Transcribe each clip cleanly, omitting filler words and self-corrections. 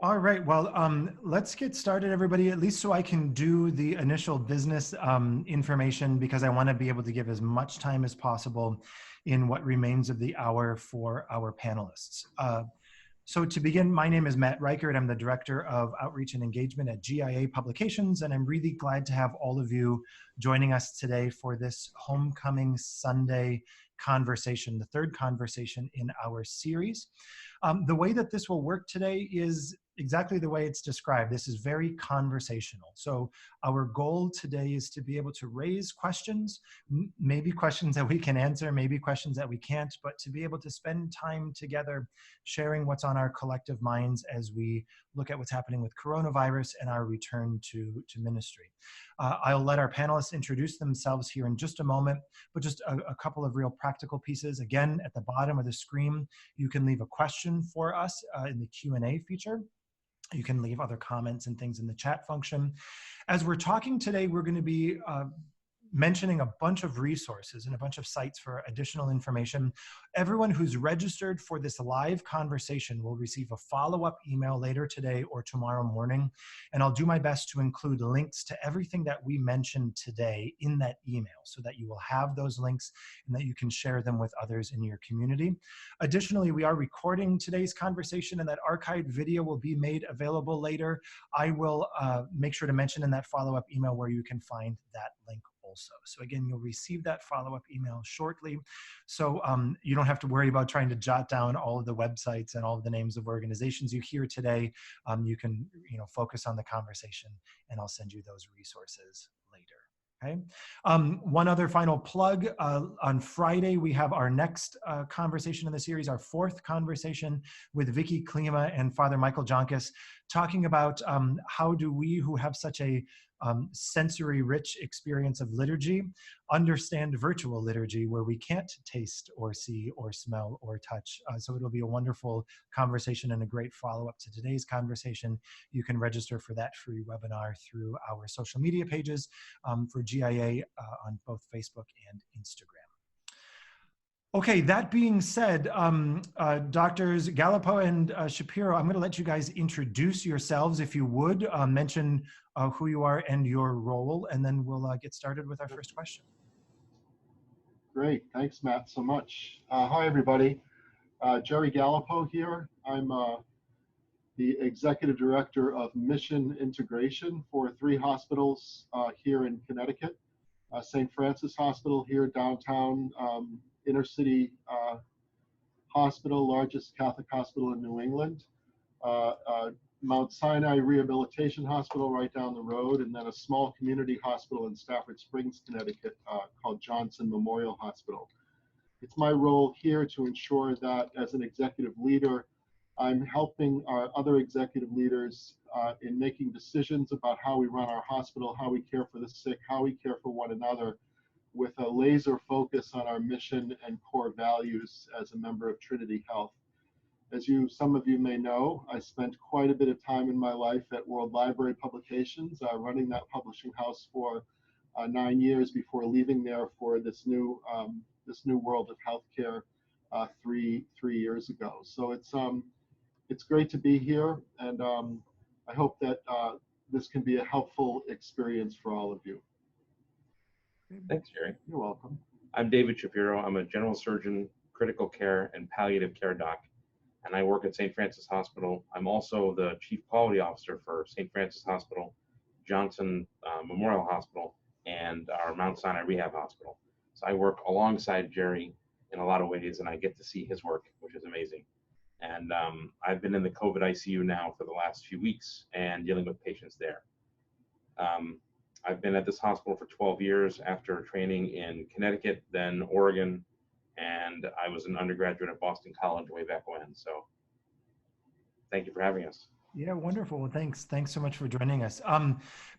All right, well, let's get started, everybody, at least so I can do the initial business information, because I want to be able to give as much time as possible in what remains of the hour for our panelists. So to begin, my name is Matt Riker, and I'm the Director of Outreach and Engagement at GIA Publications, and I'm really glad to have all of you joining us today for this Homecoming Sunday conversation, the third conversation in our series. The way that this will work today is exactly the way it's described. This is very conversational. So our goal today is to be able to raise questions, maybe questions that we can answer, maybe questions that we can't, but to be able to spend time together sharing what's on our collective minds as we look at what's happening with coronavirus and our return to ministry. I'll let our panelists introduce themselves here in just a moment, but just a couple of real practical pieces. Again, at the bottom of the screen, you can leave a question for us in the Q&A feature. You can leave other comments and things in the chat function. As we're talking today, we're going to be mentioning a bunch of resources and a bunch of sites for additional information. Everyone who's registered for this live conversation will receive a follow-up email later today or tomorrow morning, and I'll do my best to include links to everything that we mentioned today in that email so that you will have those links and that you can share them with others in your community. Additionally, we are recording today's conversation, and that archived video will be made available later. I will make sure to mention in that follow-up email where you can find that link also. So again, you'll receive that follow-up email shortly. So you don't have to worry about trying to jot down all of the websites and all of the names of organizations you hear today. You can focus on the conversation, and I'll send you those resources later. Okay. One other final plug, on Friday, we have our next conversation in the series, our fourth conversation with Vicky Klima and Father Michael Jonkis, talking about how do we who have such a sensory-rich experience of liturgy understand virtual liturgy where we can't taste or see or smell or touch. So it'll be a wonderful conversation and a great follow-up to today's conversation. You can register for that free webinar through our social media pages for GIA on both Facebook and Instagram. Okay, that being said, Doctors Galipeau and Shapiro, I'm going to let you guys introduce yourselves, if you would, mention who you are and your role, and then we'll get started with our first question. Great, thanks Matt so much. Hi everybody, Jerry Galipeau here. I'm the Executive Director of Mission Integration for 3 hospitals here in Connecticut. St. Francis Hospital here downtown, inner city hospital, largest Catholic hospital in New England, Mount Sinai Rehabilitation Hospital right down the road, and then a small community hospital in Stafford Springs, Connecticut called Johnson Memorial Hospital. It's my role here to ensure that as an executive leader, I'm helping our other executive leaders in making decisions about how we run our hospital, how we care for the sick, how we care for one another, with a laser focus on our mission and core values as a member of Trinity Health. As some of you may know, I spent quite a bit of time in my life at World Library Publications, running that publishing house for 9 years before leaving there for this new world of healthcare 3 years ago. So it's great to be here, and I hope that this can be a helpful experience for all of you. Thanks, Jerry. You're welcome. I'm David Shapiro. I'm a general surgeon, critical care, and palliative care doc, and I work at St. Francis Hospital. I'm also the Chief Quality Officer for St. Francis Hospital, Johnson Memorial Hospital, and our Mount Sinai Rehab Hospital. So I work alongside Jerry in a lot of ways, and I get to see his work, which is amazing. And I've been in the COVID ICU now for the last few weeks and dealing with patients there. I've been at this hospital for 12 years after training in Connecticut, then Oregon, and I was an undergraduate at Boston College way back when. So thank you for having us. Yeah, wonderful. Well, thanks so much for joining us.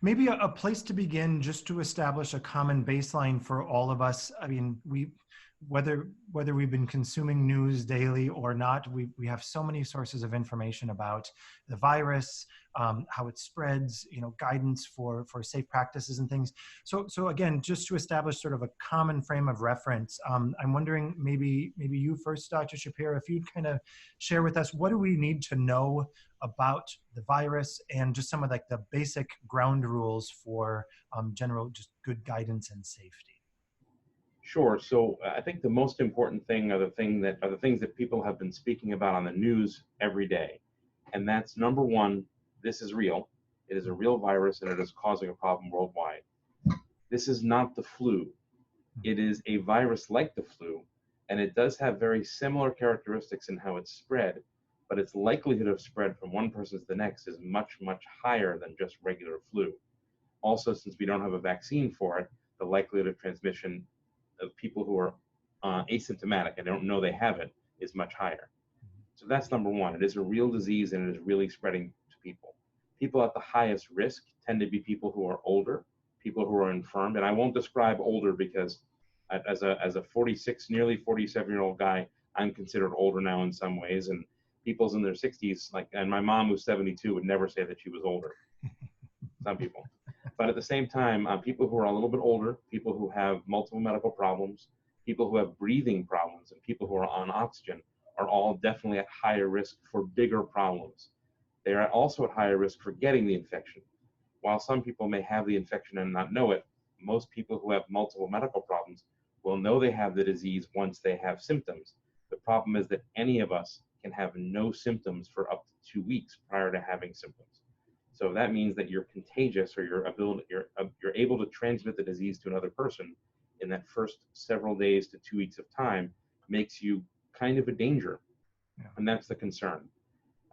Maybe a place to begin, just to establish a common baseline for all of us. I mean, whether we've been consuming news daily or not, we have so many sources of information about the virus, how it spreads, guidance for safe practices and things. So again, just to establish sort of a common frame of reference, I'm wondering maybe you first, Dr. Shapiro, if you'd kind of share with us, what do we need to know about the virus and just some of like the basic ground rules for general just good guidance and safety? Sure. So I think the most important thing are the things that people have been speaking about on the news every day. And that's number one, this is real. It is a real virus and it is causing a problem worldwide. This is not the flu. It is a virus like the flu, and it does have very similar characteristics in how it's spread, but its likelihood of spread from one person to the next is much, much higher than just regular flu. Also, since we don't have a vaccine for it, the likelihood of transmission of people who are asymptomatic and don't know they have it is much higher. So that's number one. It is a real disease and it is really spreading to people. People at the highest risk tend to be people who are older, people who are infirmed. And I won't describe older because as a 46, nearly 47-year-old guy, I'm considered older now in some ways. And people's in their 60s, and my mom who's 72 would never say that she was older. Some people. But at the same time, people who are a little bit older, people who have multiple medical problems, people who have breathing problems, and people who are on oxygen are all definitely at higher risk for bigger problems. They are also at higher risk for getting the infection. While some people may have the infection and not know it, most people who have multiple medical problems will know they have the disease once they have symptoms. The problem is that any of us can have no symptoms for up to 2 weeks prior to having symptoms. So that means that you're contagious, or you're able to transmit the disease to another person in that first several days to 2 weeks of time makes you kind of a danger. Yeah. And that's the concern.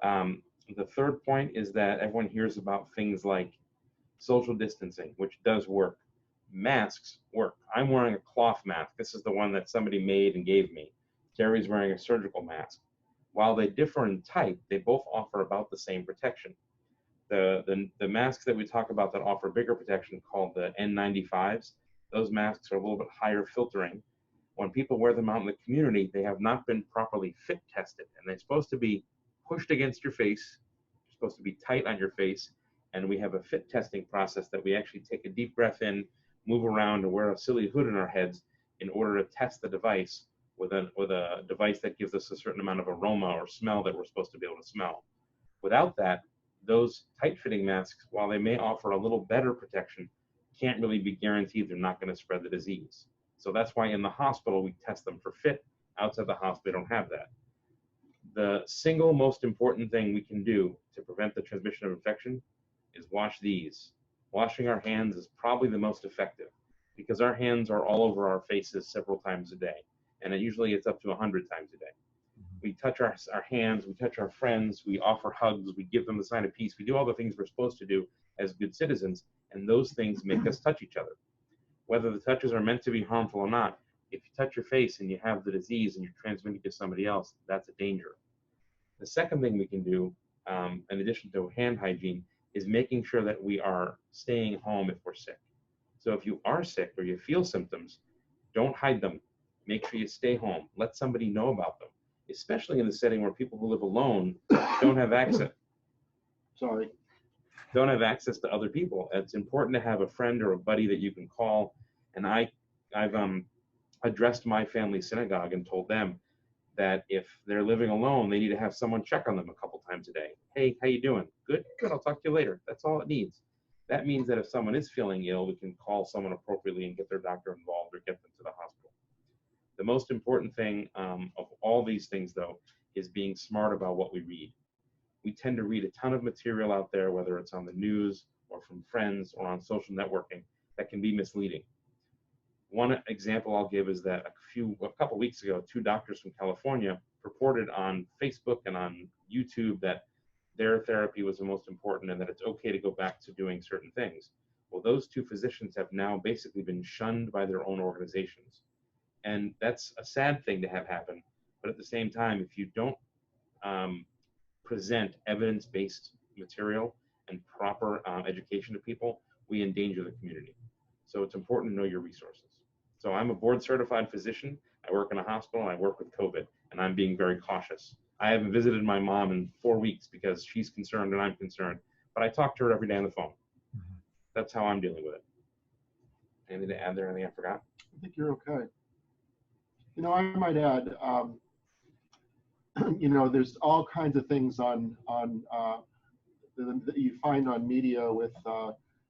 The third point is that everyone hears about things like social distancing, which does work. Masks work. I'm wearing a cloth mask. This is the one that somebody made and gave me. Jerry's wearing a surgical mask. While they differ in type, they both offer about the same protection. The masks that we talk about that offer bigger protection, called the N95s, those masks are a little bit higher filtering. When people wear them out in the community, they have not been properly fit tested, and they're supposed to be pushed against your face. They're supposed to be tight on your face, and we have a fit testing process that we actually take a deep breath in, move around, and wear a silly hood in our heads in order to test the device with a device that gives us a certain amount of aroma or smell that we're supposed to be able to smell. Without that, those tight-fitting masks, while they may offer a little better protection, can't really be guaranteed they're not going to spread the disease. So that's why in the hospital we test them for fit. Outside the hospital, we don't have that. The single most important thing we can do to prevent the transmission of infection is wash these. Washing our hands is probably the most effective because our hands are all over our faces several times a day, and usually it's up to 100 times a day. We touch our hands, we touch our friends, we offer hugs, we give them the sign of peace. We do all the things we're supposed to do as good citizens, and those things make us touch each other. Whether the touches are meant to be harmful or not, if you touch your face and you have the disease and you're transmitting it to somebody else, that's a danger. The second thing we can do, in addition to hand hygiene, is making sure that we are staying home if we're sick. So if you are sick or you feel symptoms, don't hide them. Make sure you stay home. Let somebody know about them, especially in the setting where people who live alone don't have access. Don't have access to other people. It's important to have a friend or a buddy that you can call. And I've addressed my family synagogue and told them that if they're living alone, they need to have someone check on them a couple times a day. Hey, how you doing? Good, good, I'll talk to you later. That's all it needs. That means that if someone is feeling ill, we can call someone appropriately and get their doctor involved or get them to the hospital. The most important thing of all these things, though, is being smart about what we read. We tend to read a ton of material out there, whether it's on the news or from friends or on social networking, that can be misleading. One example I'll give is that a couple weeks ago, 2 doctors from California reported on Facebook and on YouTube that their therapy was the most important and that it's okay to go back to doing certain things. Well, those 2 physicians have now basically been shunned by their own organizations. And that's a sad thing to have happen. But at the same time, if you don't present evidence-based material and proper education to people, we endanger the community. So it's important to know your resources. So I'm a board-certified physician. I work in a hospital, and I work with COVID, and I'm being very cautious. I haven't visited my mom in 4 weeks because she's concerned and I'm concerned, but I talk to her every day on the phone. Mhm. That's how I'm dealing with it. Anything to add there? Anything I forgot? I think you're okay. You know, I might add, you know, there's all kinds of things that you find on media with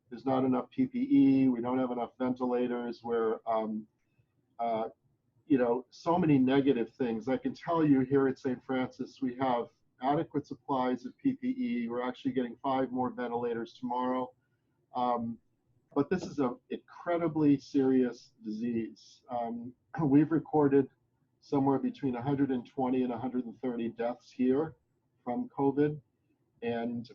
there's not enough PPE, we don't have enough ventilators, where you know, so many negative things. I can tell you here at St. Francis, we have adequate supplies of PPE. We're actually getting 5 more ventilators tomorrow. But this is an incredibly serious disease. We've recorded somewhere between 120 and 130 deaths here from COVID. And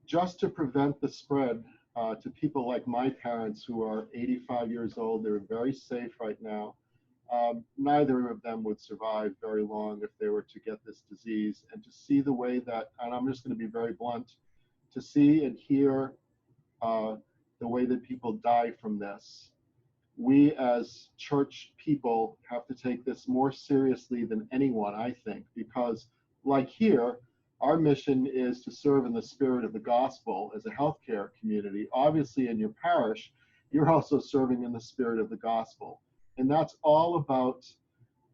just to prevent the spread to people like my parents who are 85 years old, they're very safe right now. Neither of them would survive very long if they were to get this disease. And to see the way that, and I'm just going to be very blunt, to see and hear the way that people die from this, we as church people have to take this more seriously than anyone, I think, because like here, our mission is to serve in the spirit of the gospel as a healthcare community. Obviously, in your parish, you're also serving in the spirit of the gospel. And that's all about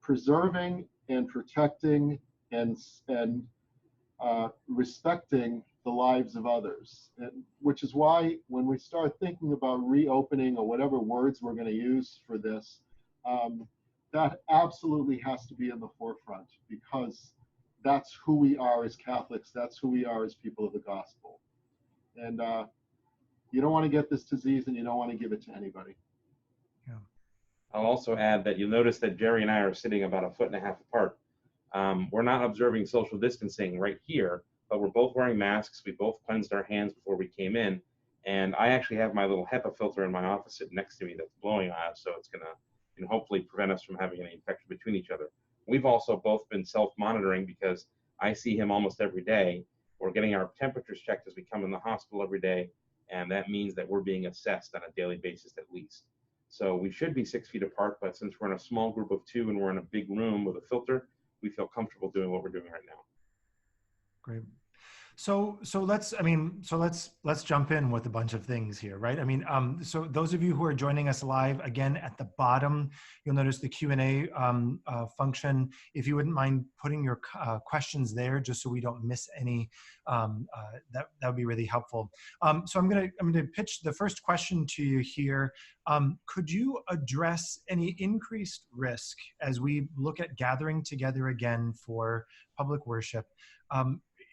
preserving and protecting and respecting the lives of others, which is why when we start thinking about reopening or whatever words we're going to use for this, that absolutely has to be in the forefront, because that's who we are as Catholics. That's who we are as people of the gospel. And you don't want to get this disease, and you don't want to give it to anybody. Yeah. I'll also add that you'll notice that Jerry and I are sitting about 1.5 feet apart. We're not observing social distancing right here, but we're both wearing masks. We both cleansed our hands before we came in. And I actually have my little HEPA filter in my office sitting next to me that's blowing on us, so it's going to hopefully prevent us from having any infection between each other. We've also both been self-monitoring because I see him almost every day. We're getting our temperatures checked as we come in the hospital every day, and that means that we're being assessed on a daily basis at least. So we should be 6 feet apart, but since we're in a small group of 2 and we're in a big room with a filter, we feel comfortable doing what we're doing right now. Great. So let's jump in with a bunch of things here, right? I mean, so those of you who are joining us live, again, at the bottom, you'll notice the Q&A function. If you wouldn't mind putting your questions there, just so we don't miss any, that would be really helpful. So I'm gonna pitch the first question to you here. Could you address any increased risk as we look at gathering together again for public worship?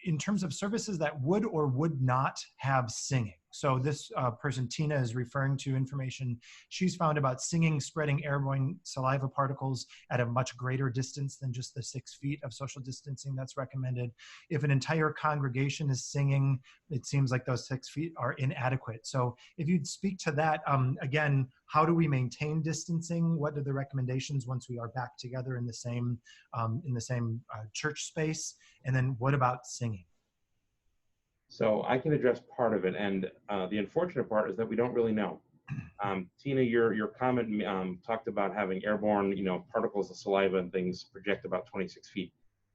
In terms of services that would or would not have singing. So this person, Tina, is referring to information she's found about singing spreading airborne saliva particles at a much greater distance than just the 6 feet of social distancing that's recommended. If an entire congregation is singing, it seems like those 6 feet are inadequate. So if you'd speak to that, again, how do we maintain distancing? What are the recommendations once we are back together in the same church space? And then what about singing? So I can address part of it, and the unfortunate part is that we don't really know. Tina, your comment talked about having airborne, particles of saliva and things project about 26 feet.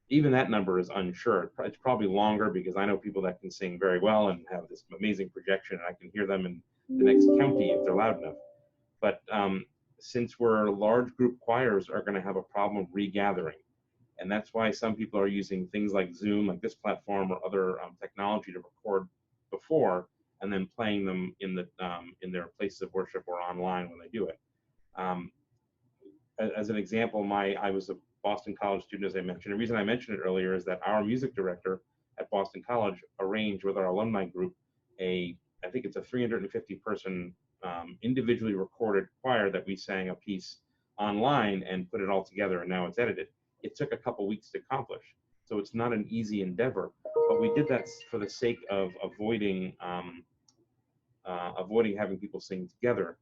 Even that number is unsure. It's probably longer, because I know people that can sing very well and have this amazing projection, and I can hear them in the next county if they're loud enough. But since we're large group choirs, are going to have a problem regathering. And that's why some people are using things like Zoom, like this platform, or other technology to record before, and then playing them in their places of worship or online when they do it. As an example, I was a Boston College student, as I mentioned. The reason I mentioned it earlier is that our music director at Boston College arranged with our alumni group I think it's a 350-person individually recorded choir that we sang a piece online and put it all together, and now it's edited. It took a couple weeks to accomplish, so it's not an easy endeavor. But we did that for the sake of avoiding having people sing together.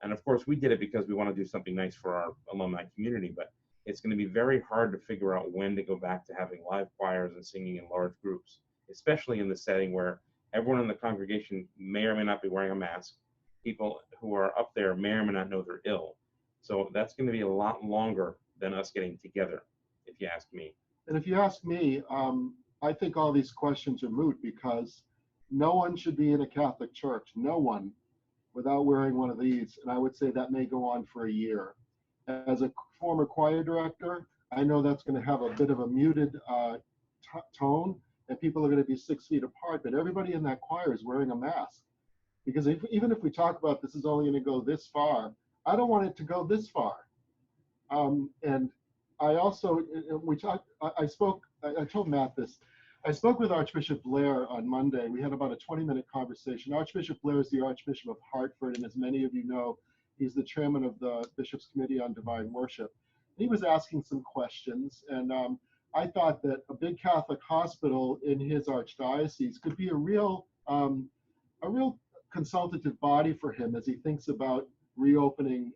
And of course, we did it because we want to do something nice for our alumni community. But it's going to be very hard to figure out when to go back to having live choirs and singing in large groups, especially in the setting where everyone in the congregation may or may not be wearing a mask. people who are up there may or may not know they're ill. So that's going to be a lot longer than us getting together, if you ask me. And if you ask me, I think all these questions are moot because no one should be in a Catholic church, no one, without wearing one of these. And I would say that may go on for a year. As a former choir director, I know that's going to have a bit of a muted tone, and people are going to be 6 feet apart, but everybody in that choir is wearing a mask. Because even if we talk about this is only going to go this far, I don't want it to go this far. And I also, I told Matt this. I spoke with Archbishop Blair on Monday. We had about a 20-minute conversation. Archbishop Blair is the Archbishop of Hartford, and as many of you know, he's the chairman of the Bishops' Committee on Divine Worship. He was asking some questions, and I thought that a big Catholic hospital in his archdiocese could be a real consultative body for him as he thinks about reopening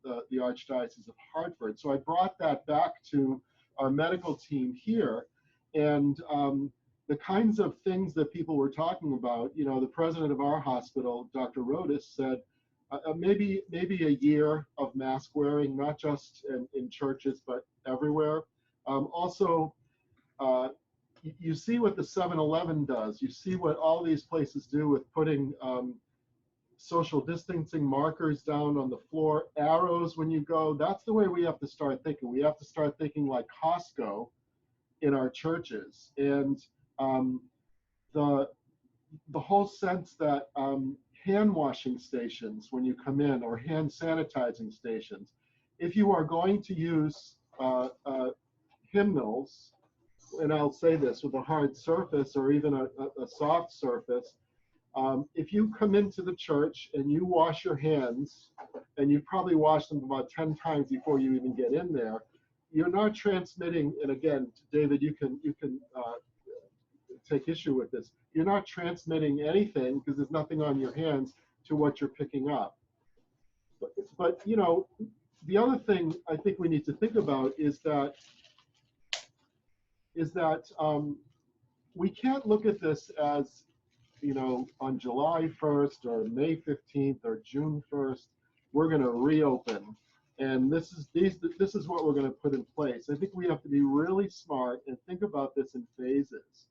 the Archdiocese of Hartford. So I brought that back to our medical team here, and the kinds of things that people were talking about, you know, the president of our hospital, Dr. Rodas, said maybe a year of mask wearing, not just in churches, but everywhere. Also, you see what the 7-Eleven does. You see what all these places do with putting social distancing markers down on the floor, arrows when you go. That's the way we have to start thinking. We have to start thinking like Costco in our churches. And the whole sense that hand washing stations when you come in, or hand sanitizing stations, if you are going to use hymnals, and I'll say this, with a hard surface or even a soft surface, if you come into the church and you wash your hands, and you probably wash them about 10 times before you even get in there, you're not transmitting, and again, David, you can take issue with this, you're not transmitting anything because there's nothing on your hands to what you're picking up. But you know, the other thing I think we need to think about is that we can't look at this as, you know, on July 1st or May 15th or June 1st, we're going to reopen, and this is what we're going to put in place. I think we have to be really smart and think about this in phases.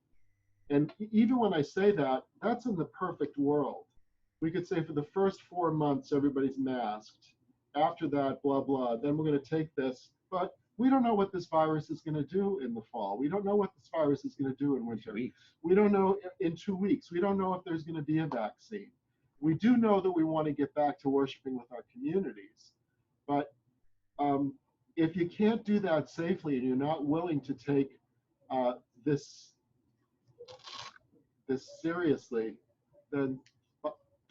And even when I say that, that's in the perfect world. We could say for the first 4 months, everybody's masked. After that, blah, blah. Then we're going to take this. But we don't know what this virus is going to do in the fall. We don't know what this virus is going to do in winter. We don't know in 2 weeks. We don't know if there's going to be a vaccine. We do know that we want to get back to worshiping with our communities. But if you can't do that safely and you're not willing to take this seriously, then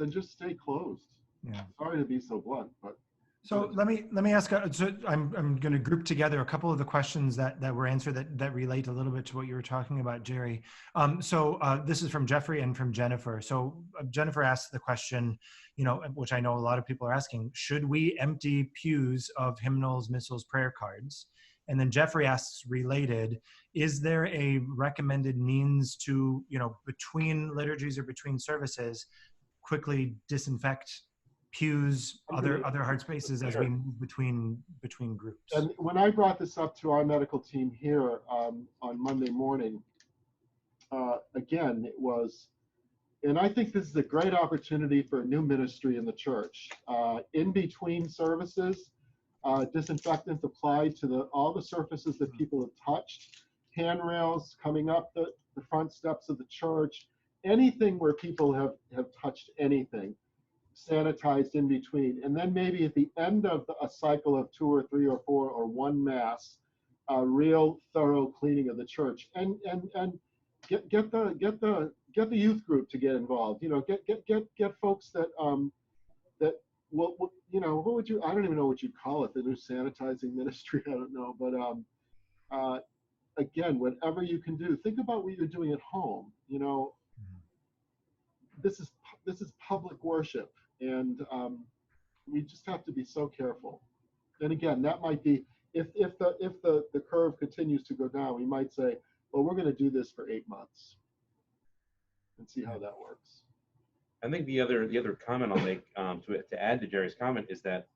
just stay closed. Yeah. Sorry to be so blunt, but. So let me ask. So I'm going to group together a couple of the questions that were answered that relate a little bit to what you were talking about, Jerry. This is from Jeffrey and from Jennifer. So Jennifer asked the question, you know, which I know a lot of people are asking: should we empty pews of hymnals, missals, prayer cards? And then Jeffrey asks, related: is there a recommended means to, you know, between liturgies or between services, quickly disinfect pews, other hard spaces as we move between groups? And when I brought this up to our medical team here on Monday morning, again, it was, and I think this is a great opportunity for a new ministry in the church. In between services, disinfectant applied to all the surfaces that people have touched, handrails coming up the front steps of the church, anything where people have touched anything, sanitized in between. And then maybe at the end of a cycle of 2 or 3 or 4 or 1 mass, a real thorough cleaning of the church, and get the youth group to get involved. You know, get folks that well, you know, what would you, I don't even know what you'd call it, the new sanitizing ministry, I don't know, but again, whatever you can do, think about what you're doing at home. You know, this is public worship, and we just have to be so careful. And again, that might be, if the curve continues to go down, we might say, well, we're going to do this for 8 months and see how that works. I think the other comment I'll make to add to Jerry's comment is that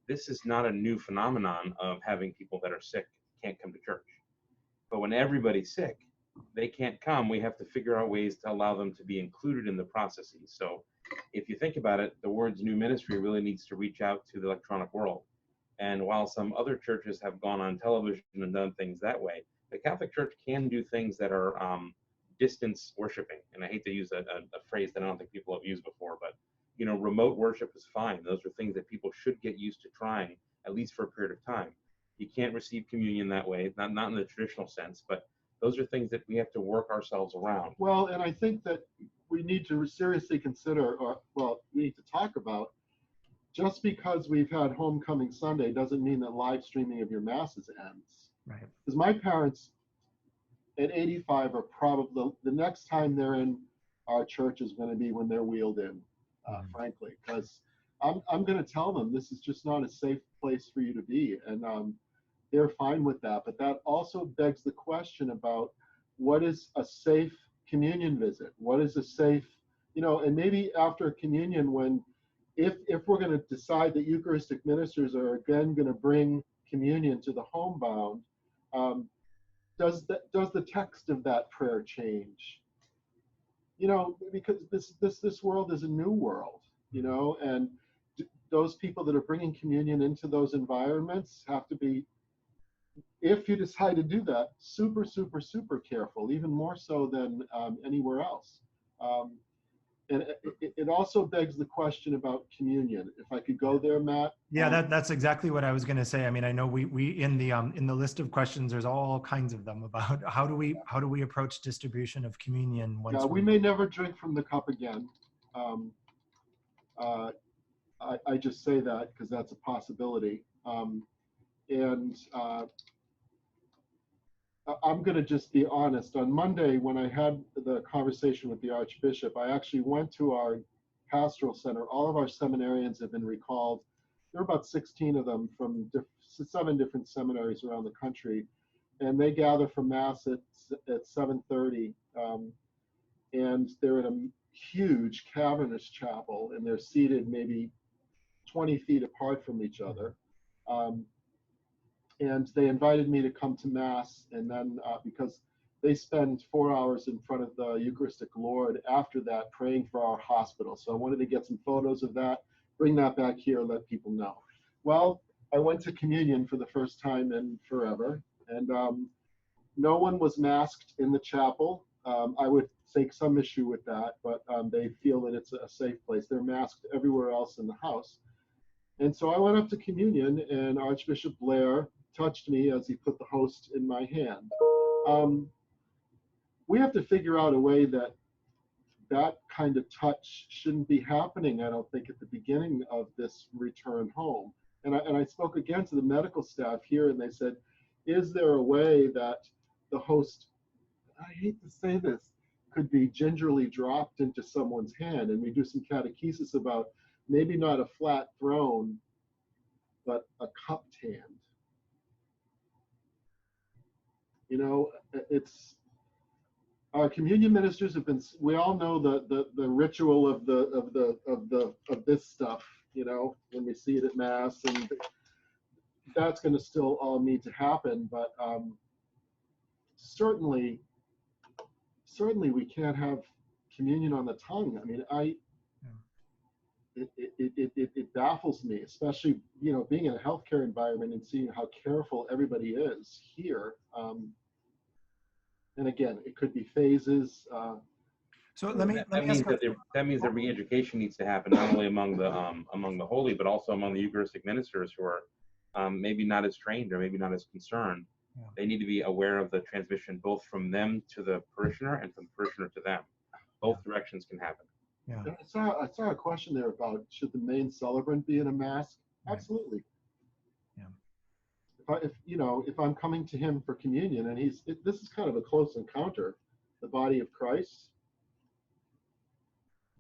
this is not a new phenomenon of having people that are sick can't come to church. But when everybody's sick, they can't come. We have to figure out ways to allow them to be included in the processes. So if you think about it, the words new ministry really needs to reach out to the electronic world. And while some other churches have gone on television and done things that way, the Catholic Church can do things that are distance worshiping. And I hate to use a phrase that I don't think people have used before, but remote worship is fine. Those are things that people should get used to trying, at least for a period of time. You can't receive communion that way, not in the traditional sense, but those are things that we have to work ourselves around. Well, and I think that we need to seriously consider, we need to talk about, just because we've had Homecoming Sunday doesn't mean that live streaming of your masses ends. Right. Because my parents at 85 are probably, the next time they're in our church is going to be when they're wheeled in, frankly, because I'm going to tell them this is just not a safe place for you to be. And they're fine with that. But that also begs the question about what is a safe communion visit? What is a safe, and maybe after communion, when, if we're going to decide that Eucharistic ministers are again going to bring communion to the homebound, does the text of that prayer change? Because this world is a new world, and those people that are bringing communion into those environments have to be, if you decide to do that, super, super, super careful, even more so than anywhere else. And it also begs the question about communion. If I could go there, Matt. Yeah, that's exactly what I was going to say. I mean, I know we in the list of questions, there's all kinds of them about how do we approach distribution of communion once we may never drink from the cup again. I just say that because that's a possibility. I'm going to just be honest. On Monday, when I had the conversation with the Archbishop, I actually went to our pastoral center. All of our seminarians have been recalled. There are about 16 of them from 7 different seminaries around the country, and they gather for Mass at 7:30. And they're in a huge cavernous chapel, and they're seated maybe 20 feet apart from each other. And they invited me to come to Mass, and then because they spend 4 hours in front of the Eucharistic Lord after that praying for our hospital. So I wanted to get some photos of that, bring that back here, let people know. Well, I went to communion for the first time in forever, and no one was masked in the chapel. I would take some issue with that, but they feel that it's a safe place. They're masked everywhere else in the house. And so I went up to communion, and Archbishop Blair touched me as he put the host in my hand. We have to figure out a way that kind of touch shouldn't be happening, I don't think, at the beginning of this return home. And I spoke again to the medical staff here, and they said, is there a way that the host, I hate to say this, could be gingerly dropped into someone's hand, and we do some catechesis about maybe not a flat throne, but a cupped hand. It's our communion ministers have been. We all know the ritual of this stuff. When we see it at Mass, and that's going to still all need to happen. But certainly we can't have communion on the tongue. I mean, it baffles me, especially being in a healthcare environment and seeing how careful everybody is here. And again, it could be phases. So let me ask. That means that re-education needs to happen not only among the holy, but also among the Eucharistic ministers who are maybe not as trained or maybe not as concerned. Yeah. They need to be aware of the transmission both from them to the parishioner and from the parishioner to them. Both directions can happen. Yeah. I saw a question there about should the main celebrant be in a mask? Right. Absolutely. Yeah. If I'm coming to him for communion and this is kind of a close encounter, the body of Christ,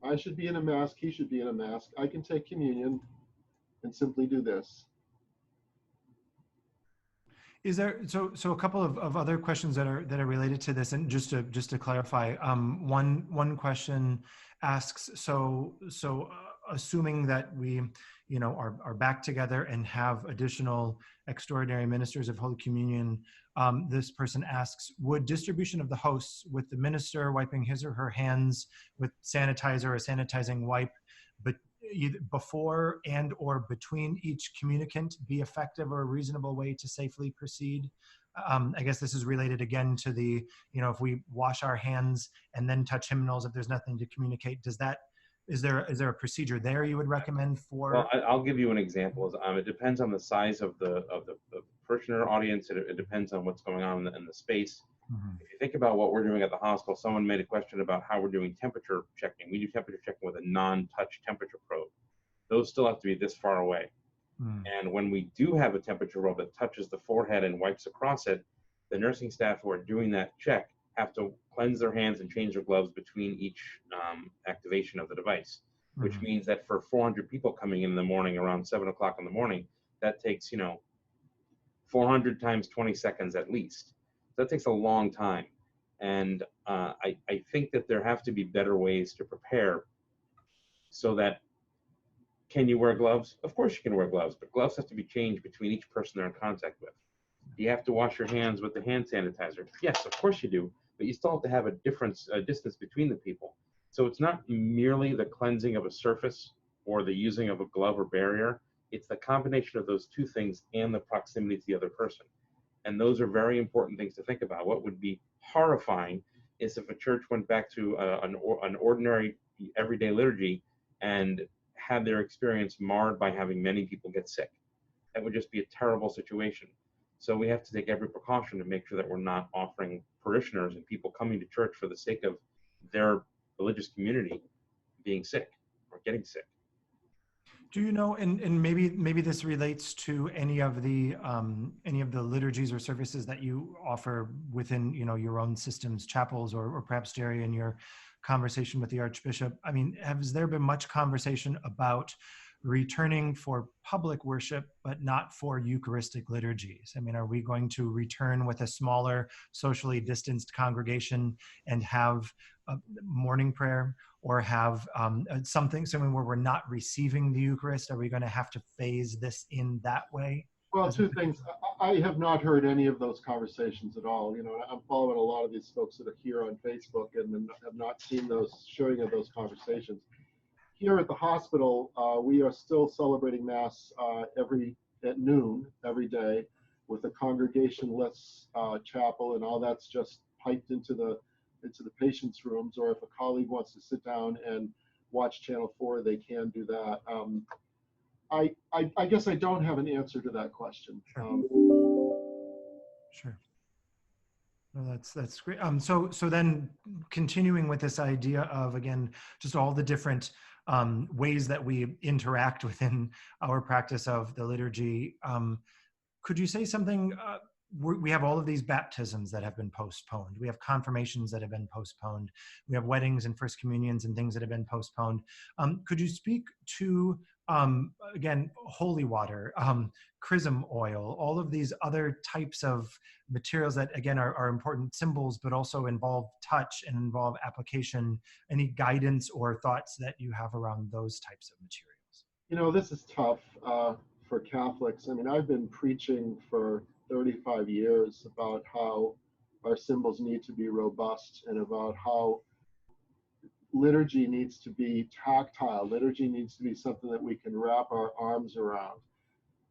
I should be in a mask, he should be in a mask. I can take communion and simply do this. Is there so a couple of other questions that are related to this, and just to clarify, one question asks, assuming that we are back together and have additional extraordinary ministers of Holy Communion, this person asks, would distribution of the hosts with the minister wiping his or her hands with sanitizer or sanitizing wipe, but either before and or between each communicant be effective or a reasonable way to safely proceed? I guess this is related again to the, if we wash our hands and then touch hymnals, if there's nothing to communicate, is there a procedure there you would recommend for? Well, I'll give you an example. It depends on the size of the parishioner audience. It depends on what's going on in the space. Mm-hmm. If you think about what we're doing at the hospital, someone made a question about how we're doing temperature checking. We do temperature checking with a non-touch temperature probe. Those still have to be this far away. Mm. And when we do have a temperature probe that touches the forehead and wipes across it, the nursing staff who are doing that check have to cleanse their hands and change their gloves between each activation of the device, which Mm-hmm. means that for 400 people coming in the morning around 7 o'clock in the morning, that takes, 400 times 20 seconds at least. That takes a long time. And I think that there have to be better ways to prepare so that, can you wear gloves? Of course you can wear gloves, but gloves have to be changed between each person they're in contact with. Do you have to wash your hands with the hand sanitizer? Yes, of course you do, but you still have to have a distance between the people. So it's not merely the cleansing of a surface or the using of a glove or barrier. It's the combination of those two things and the proximity to the other person. And those are very important things to think about. What would be horrifying is if a church went back to an ordinary everyday liturgy and had their experience marred by having many people get sick. That would just be a terrible situation. So we have to take every precaution to make sure that we're not offering parishioners and people coming to church for the sake of their religious community being sick or getting sick. Do you know, and maybe this relates to any of the liturgies or services that you offer within your own systems, chapels, or perhaps Jerry, in your conversation with the Archbishop. I mean, has there been much conversation about returning for public worship, but not for Eucharistic liturgies? I mean, are we going to return with a smaller, socially distanced congregation and have a morning prayer, or have something where we're not receiving the Eucharist? Are we going to have to phase this in that way? Well, two things. I have not heard any of those conversations at all. I'm following a lot of these folks that are here on Facebook and have not seen those showing of those conversations. Here at the hospital, we are still celebrating Mass at noon every day with a congregation-less chapel, and all that's just piped into the patients' rooms. Or if a colleague wants to sit down and watch Channel 4, they can do that. I guess I don't have an answer to that question. Sure. No, that's great. So then, continuing with this idea of, again, just all the different ways that we interact within our practice of the liturgy, could you say something? We have all of these baptisms that have been postponed. We have confirmations that have been postponed. We have weddings and first communions and things that have been postponed. Could you speak to, again, holy water, chrism oil, all of these other types of materials that, again, are important symbols, but also involve touch and involve application? Any guidance or thoughts that you have around those types of materials? This is tough for Catholics. I mean, I've been preaching for 35 years about how our symbols need to be robust and about how liturgy needs to be tactile. Liturgy needs to be something that we can wrap our arms around.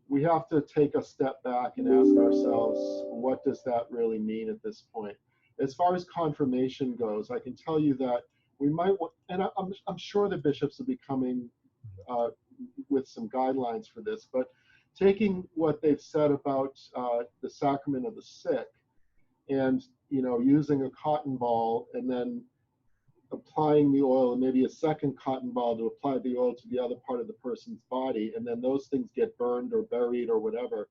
We have to take a step back and ask ourselves, what does that really mean at this point? As far as confirmation goes, I can tell you that we might, and I'm sure the bishops will be coming with some guidelines for this, but taking what they've said about the sacrament of the sick and using a cotton ball and then applying the oil, and maybe a second cotton ball to apply the oil to the other part of the person's body, and then those things get burned or buried or whatever.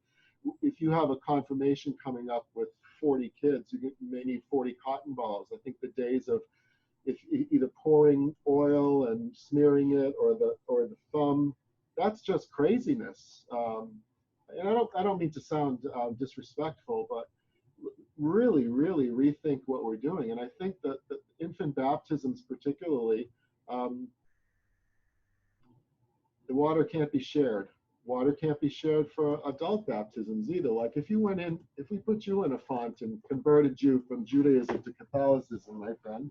If you have a confirmation coming up with 40 kids, you may need 40 cotton balls. I think the days of either pouring oil and smearing it or the thumb, that's just craziness. and I don't mean to sound disrespectful, but really, really rethink what we're doing. And I think that infant baptisms, particularly, um, the water can't be shared. Water can't be shared for adult baptisms either. Like if we put you in a font and converted you from Judaism to Catholicism, my friend,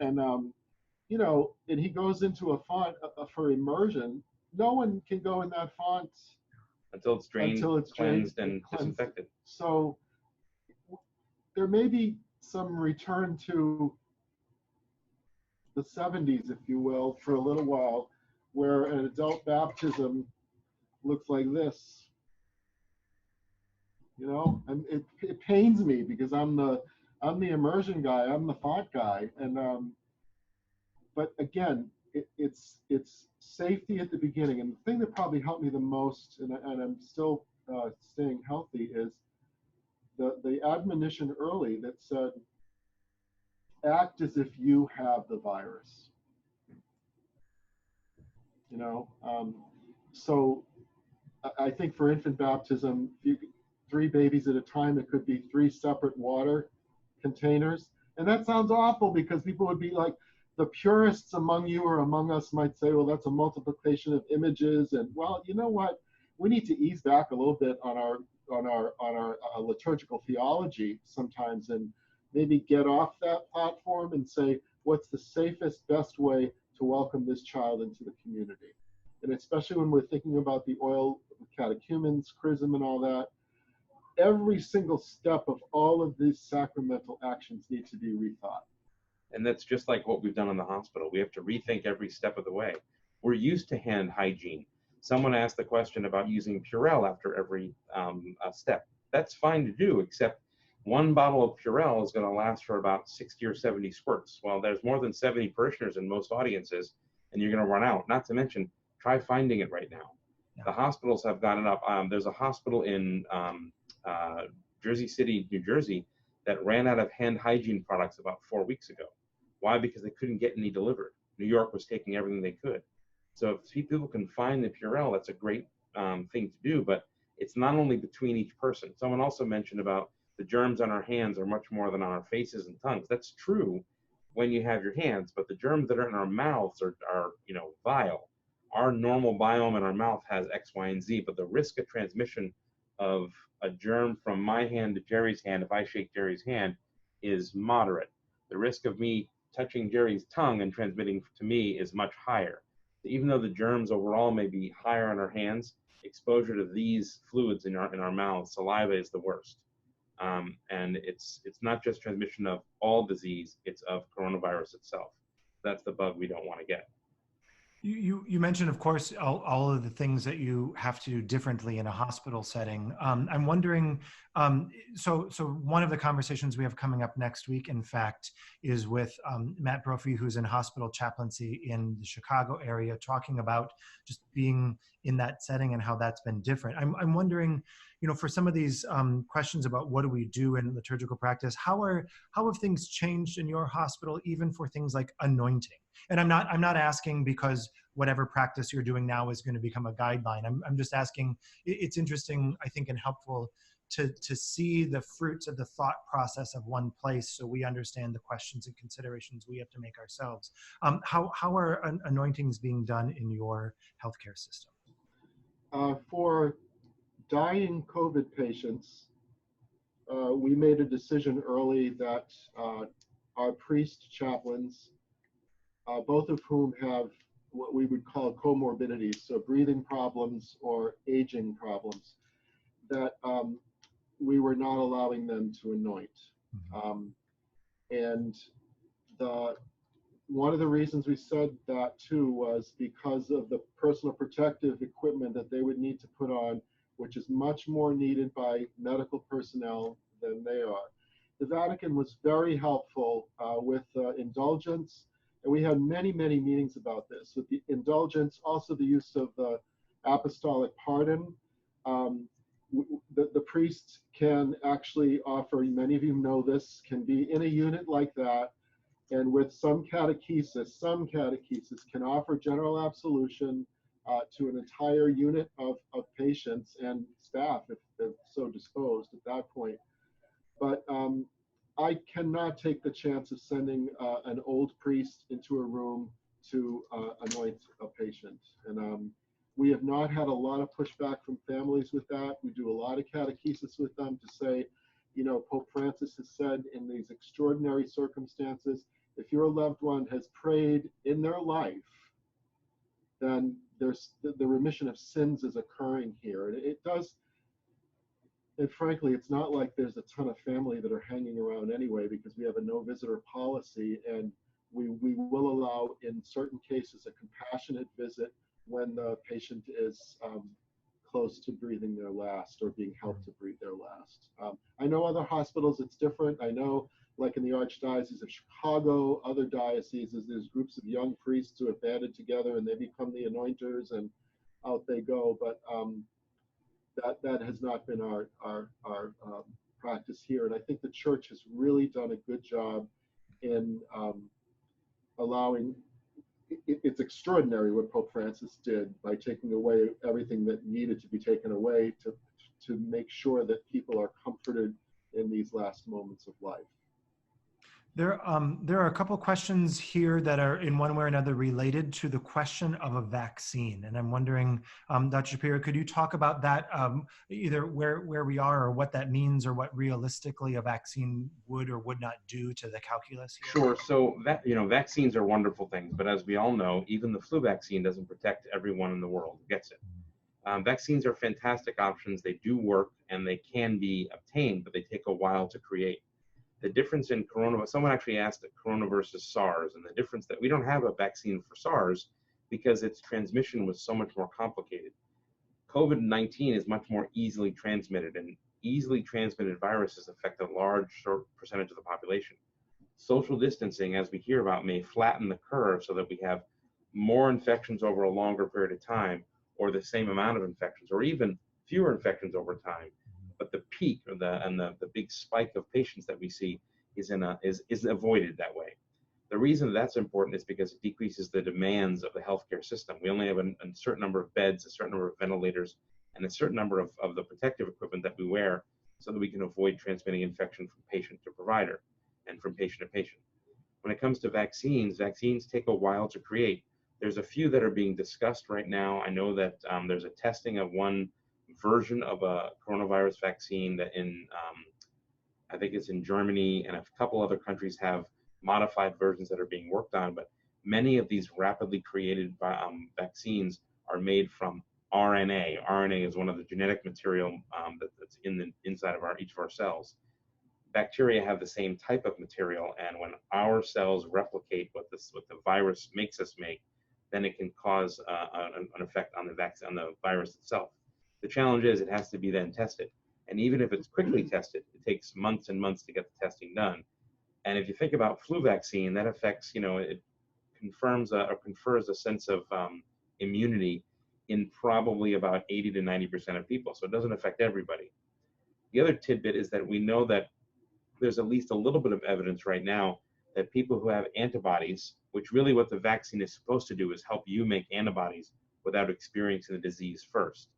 and and he goes into a font for immersion, no one can go in that font until it's drained, cleansed, and disinfected. So there may be some return to the 70s, if you will, for a little while, where an adult baptism looks like this. And it pains me because I'm the immersion guy, I'm the font guy, and but again, it's safety at the beginning. And the thing that probably helped me the most, and I'm still staying healthy, is the admonition early that said, act as if you have the virus. So I think for infant baptism, 3 babies at a time, it could be 3 separate water containers. And that sounds awful because people would be like, the purists among you or among us might say, well, that's a multiplication of images. And well, you know what? We need to ease back a little bit on our liturgical theology sometimes, and maybe get off that platform and say, what's the safest, best way to welcome this child into the community? And especially when we're thinking about the oil catechumens, chrism, and all that, every single step of all of these sacramental actions need to be rethought. And that's just like what we've done in the hospital. We have to rethink every step of the way. We're used to hand hygiene. Someone asked the question about using Purell after every step. That's fine to do, except 1 bottle of Purell is going to last for about 60 or 70 squirts. Well, there's more than 70 parishioners in most audiences, and you're going to run out. Not to mention, try finding it right now. Yeah. The hospitals have gotten up. There's a hospital in Jersey City, New Jersey, that ran out of hand hygiene products about 4 weeks ago. Why? Because they couldn't get any delivered. New York was taking everything they could. So if people can find the Purell, that's a great thing to do, but it's not only between each person. Someone also mentioned about the germs on our hands are much more than on our faces and tongues. That's true when you have your hands, but the germs that are in our mouths are vile. Our normal biome in our mouth has X, Y, and Z, but the risk of transmission of a germ from my hand to Jerry's hand, if I shake Jerry's hand, is moderate. The risk of me touching Jerry's tongue and transmitting to me is much higher. Even though the germs overall may be higher on our hands, exposure to these fluids in our mouths, saliva, is the worst. And it's not just transmission of all disease, it's of coronavirus itself. That's the bug we don't want to get. You mentioned, of course, all of the things that you have to do differently in a hospital setting. I'm wondering, so one of the conversations we have coming up next week, in fact, is with Matt Brophy, who's in hospital chaplaincy in the Chicago area, talking about just being in that setting and how that's been different. I'm wondering, for some of these questions about what do we do in liturgical practice, how have things changed in your hospital, even for things like anointing? And I'm not asking because whatever practice you're doing now is going to become a guideline. I'm just asking. It's interesting, I think, and helpful to see the fruits of the thought process of one place, so we understand the questions and considerations we have to make ourselves. How are anointings being done in your healthcare system? For dying COVID patients, we made a decision early that our priest chaplains, both of whom have what we would call comorbidities, so breathing problems or aging problems, that we were not allowing them to anoint. And one of the reasons we said that too was because of the personal protective equipment that they would need to put on, which is much more needed by medical personnel than they are. The Vatican was very helpful with indulgence, and we had many, many meetings about this. With the indulgence, also the use of the apostolic pardon. The priest can actually offer, many of you know this, can be in a unit like that, and with some catechesis can offer general absolution, to an entire unit of patients and staff if they're so disposed at that point. But I cannot take the chance of sending an old priest into a room to anoint a patient. And we have not had a lot of pushback from families with that. We do a lot of catechesis with them to say, you know, Pope Francis has said in these extraordinary circumstances, if your loved one has prayed in their life, then there's the remission of sins is occurring here. And it does, and frankly, it's not like there's a ton of family that are hanging around anyway, because we have a no visitor policy, and we will allow in certain cases a compassionate visit when the patient is close to breathing their last or being helped to breathe their last. I know other hospitals, it's different. I know, like in the Archdiocese of Chicago, other dioceses, there's groups of young priests who have banded together and they become the anointers and out they go. But that has not been our practice here. And I think the church has really done a good job in allowing, it's extraordinary what Pope Francis did by taking away everything that needed to be taken away to make sure that people are comforted in these last moments of life. There are a couple questions here that are in one way or another related to the question of a vaccine. And I'm wondering, Dr. Shapiro, could you talk about that, either where we are or what that means or what realistically a vaccine would or would not do to the calculus here? Sure. So vaccines are wonderful things, but as we all know, even the flu vaccine doesn't protect everyone in the world who gets it. Vaccines are fantastic options. They do work and they can be obtained, but they take a while to create. The difference in coronavirus, someone actually asked the corona versus SARS, and the difference that we don't have a vaccine for SARS because its transmission was so much more complicated. COVID-19 is much more easily transmitted, and easily transmitted viruses affect a large percentage of the population. Social distancing, as we hear about, may flatten the curve so that we have more infections over a longer period of time, or the same amount of infections, or even fewer infections over time. But the peak or the big spike of patients that we see is avoided that way. The reason that's important is because it decreases the demands of the healthcare system. We only have a certain number of beds, a certain number of ventilators, and a certain number of the protective equipment that we wear so that we can avoid transmitting infection from patient to provider and from patient to patient. When it comes to vaccines take a while to create. There's a few that are being discussed right now. I know that there's a testing of one version of a coronavirus vaccine that I think it's in Germany, and a couple other countries have modified versions that are being worked on, but many of these rapidly created vaccines are made from RNA. RNA is one of the genetic material that's in the inside of each of our cells. Bacteria have the same type of material, and when our cells replicate what the virus makes us make, then it can cause an effect on the virus itself. The challenge is it has to be then tested. And even if it's quickly tested, it takes months and months to get the testing done. And if you think about flu vaccine, that affects, it confirms or confers a sense of immunity in probably about 80 to 90% of people. So it doesn't affect everybody. The other tidbit is that we know that there's at least a little bit of evidence right now that people who have antibodies, which really what the vaccine is supposed to do is help you make antibodies without experiencing the disease first.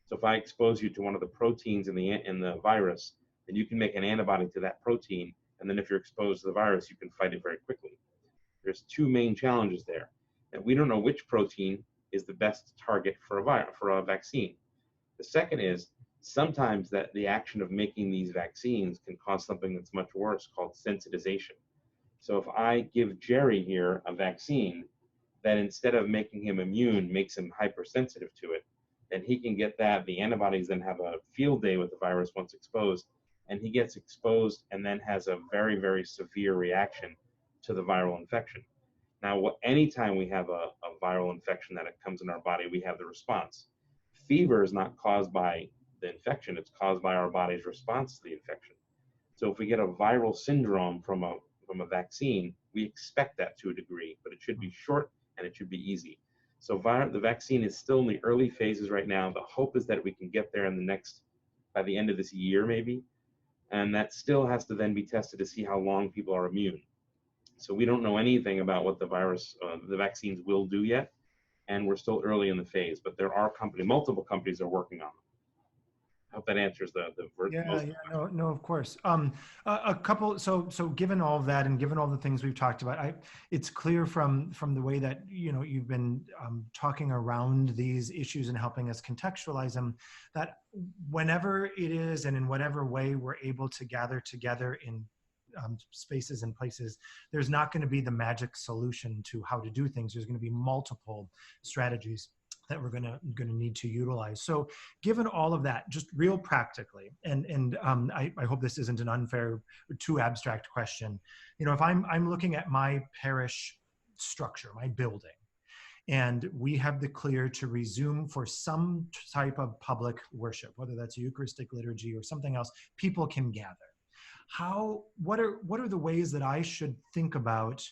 So if I expose you to one of the proteins in the virus, then you can make an antibody to that protein, and then if you're exposed to the virus, you can fight it very quickly. There's two main challenges there. And we don't know which protein is the best target for a vaccine. The second is sometimes that the action of making these vaccines can cause something that's much worse called sensitization. So if I give Jerry here a vaccine that instead of making him immune makes him hypersensitive to it, then he can get that. The antibodies then have a field day with the virus once exposed, and he gets exposed and then has a very, very severe reaction to the viral infection. Now, anytime we have a viral infection that it comes in our body, we have the response. Fever is not caused by the infection, it's caused by our body's response to the infection. So if we get a viral syndrome from a vaccine, we expect that to a degree, but it should be short and it should be easy. So the vaccine is still in the early phases right now. The hope is that we can get there by the end of this year maybe, and that still has to then be tested to see how long people are immune. So we don't know anything about what the vaccines will do yet, and we're still early in the phase, but there are multiple companies are working on them. I hope that answers the yeah, no, of course. A couple. So given all of that, and given all the things we've talked about, it's clear from the way that you've been talking around these issues and helping us contextualize them, that whenever it is and in whatever way we're able to gather together in spaces and places, there's not going to be the magic solution to how to do things. There's going to be multiple strategies that we're going to need to utilize. So given all of that, just real practically, and I hope this isn't an unfair or too abstract question. If I'm looking at my parish structure, my building, and we have the clear to resume for some type of public worship, whether that's Eucharistic liturgy or something else, people can gather. What are the ways that I should think about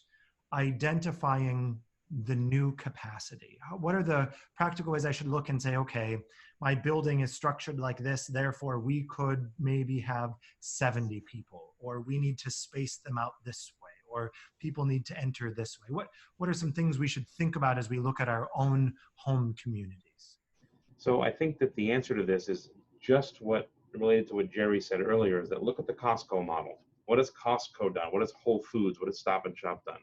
identifying the new capacity? What are the practical ways I should look and say, okay, my building is structured like this, therefore we could maybe have 70 people, or we need to space them out this way, or people need to enter this way? What are some things we should think about as we look at our own home communities? So I think that the answer to this is just related to what Jerry said earlier, is that look at the Costco model. What has Costco done? What has Whole Foods? What has Stop and Shop done?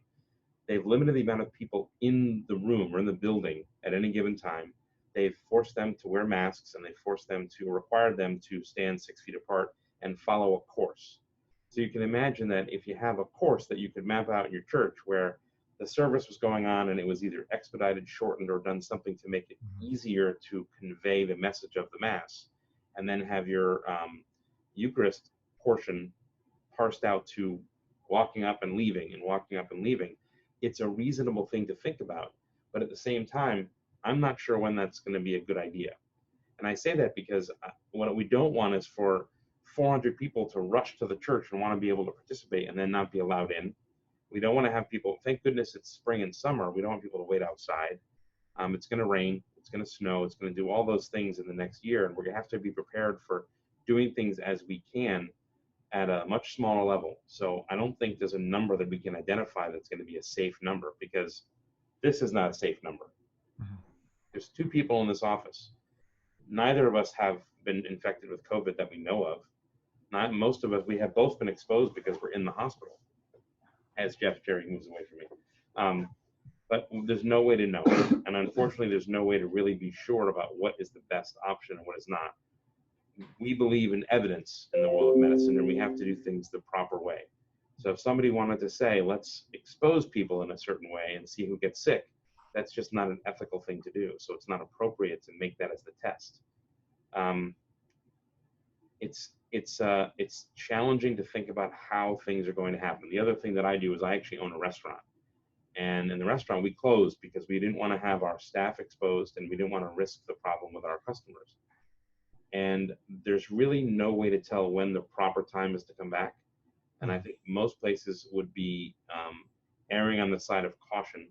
They've limited the amount of people in the room or in the building at any given time. They've forced them to wear masks, and they required them to stand 6 feet apart and follow a course. So you can imagine that if you have a course that you could map out in your church where the service was going on and it was either expedited, shortened, or done something to make it easier to convey the message of the Mass, and then have your Eucharist portion parsed out to walking up and leaving and walking up and leaving, it's a reasonable thing to think about. But at the same time, I'm not sure when that's going to be a good idea. And I say that because what we don't want is for 400 people to rush to the church and want to be able to participate and then not be allowed in. We don't want to have people, thank goodness it's spring and summer, we don't want people to wait outside. It's going to rain, it's going to snow, it's going to do all those things in the next year, and we're going to have to be prepared for doing things as we can at a much smaller level. So I don't think there's a number that we can identify that's going to be a safe number, because this is not a safe number. Mm-hmm. There's 2 people in this office. Neither of us have been infected with COVID that we know of. Most of us, we have both been exposed because we're in the hospital, as Jerry moves away from me. But there's no way to know. And unfortunately, there's no way to really be sure about what is the best option and what is not. We believe in evidence in the world of medicine, and we have to do things the proper way. So if somebody wanted to say, let's expose people in a certain way and see who gets sick, that's just not an ethical thing to do. So it's not appropriate to make that as the test. It's challenging to think about how things are going to happen. The other thing that I do is I actually own a restaurant. And in the restaurant, we closed because we didn't want to have our staff exposed, and we didn't want to risk the problem with our customers. And there's really no way to tell when the proper time is to come back. And I think most places would be erring on the side of caution,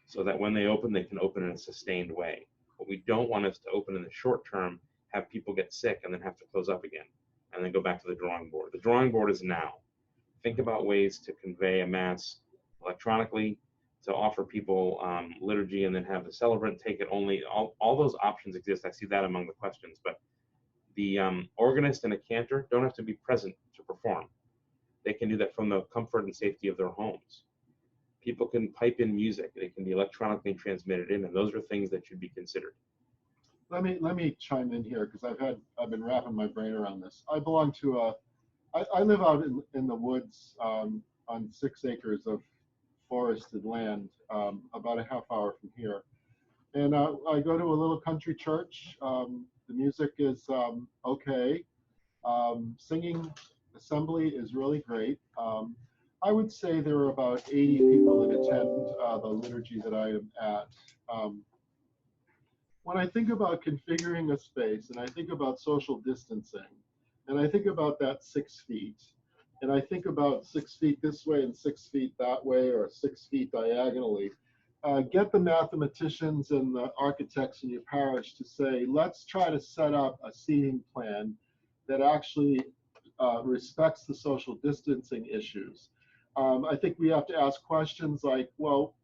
so that when they can open in a sustained way. What we don't want is to open in the short term, have people get sick, and then have to close up again, and then go back to the drawing board. The drawing board is now. Think about ways to convey a Mass electronically, to offer people liturgy, and then have the celebrant take it only. All those options exist. I see that among the questions, but the organist and a cantor don't have to be present to perform. They can do that from the comfort and safety of their homes. People can pipe in music. They can be electronically transmitted in, and those are things that should be considered. Let me chime in here, because I've been wrapping my brain around this. I belong to I live out in the woods on 6 acres of forested land, about a half hour from here. And I go to a little country church. The music is okay. Singing assembly is really great. I would say there are about 80 people that attend the liturgy that I am at. When I think about configuring a space, and I think about social distancing, and I think about that 6 feet, and I think about 6 feet this way and 6 feet that way, or 6 feet diagonally, get the mathematicians and the architects in your parish to say, let's try to set up a seating plan that actually respects the social distancing issues. I think we have to ask questions like, well,